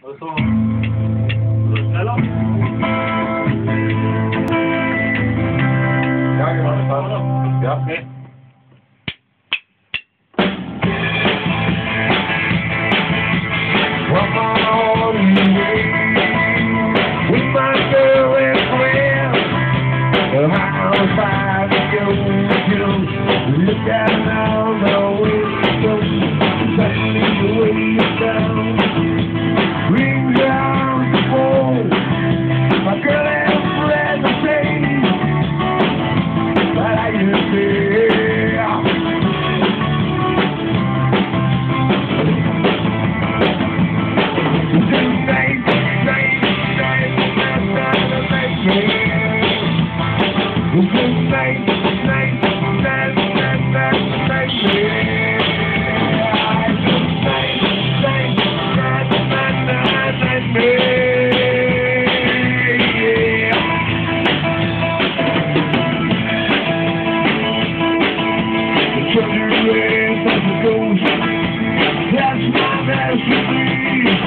Oder so. Oder schneller. Ja, genau, passt. Ja. Okay. Look down on the window, touching the way you sound. Rings around the phone, my girl has read the page, but I just say, that's my masterpiece.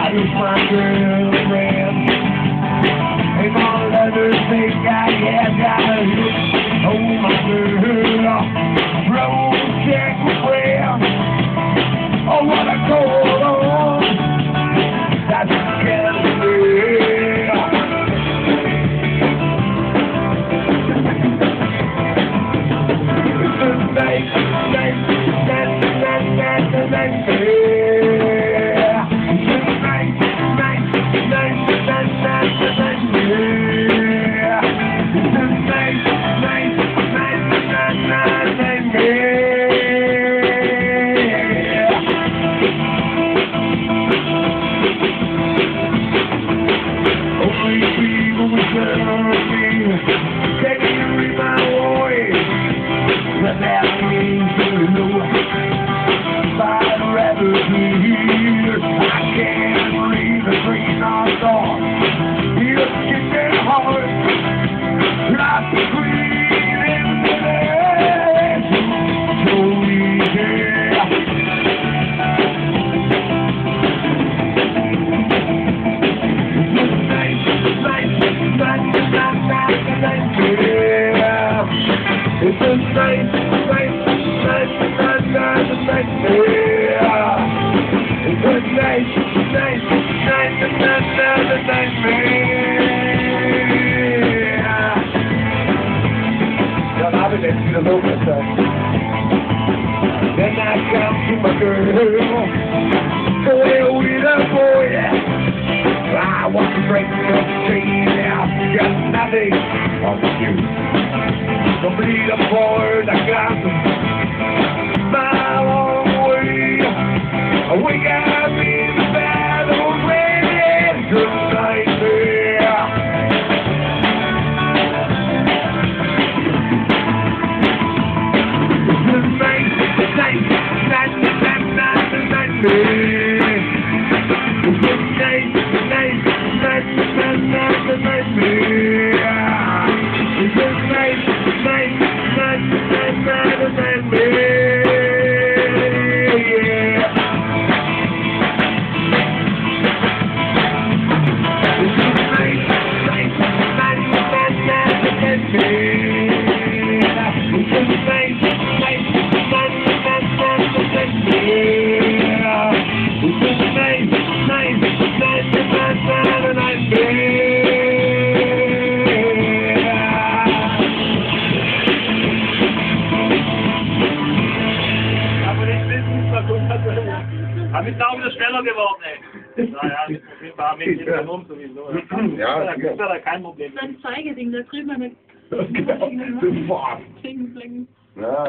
I lose my girlfriend. Ain't gonna let her think I got a look. Oh, my girl, road check well. Oh, what a cold on. That's a girl. It's a night. It's a nice, dann habe ich jetzt wieder so gesagt. Then I come to my girl, go with a boy. I want to break your chain out, got nothing on you. Don't bleed up forward, I got my own way. We gotta be the battle ready tonight, yeah. Aber ist auch wieder schneller geworden, ey. Naja, mit ein paar Meter sowieso. Ja, da gibt es ja kein Problem. Sein Zeigeding, da drüben eine genau. Klingenflecken. Ja.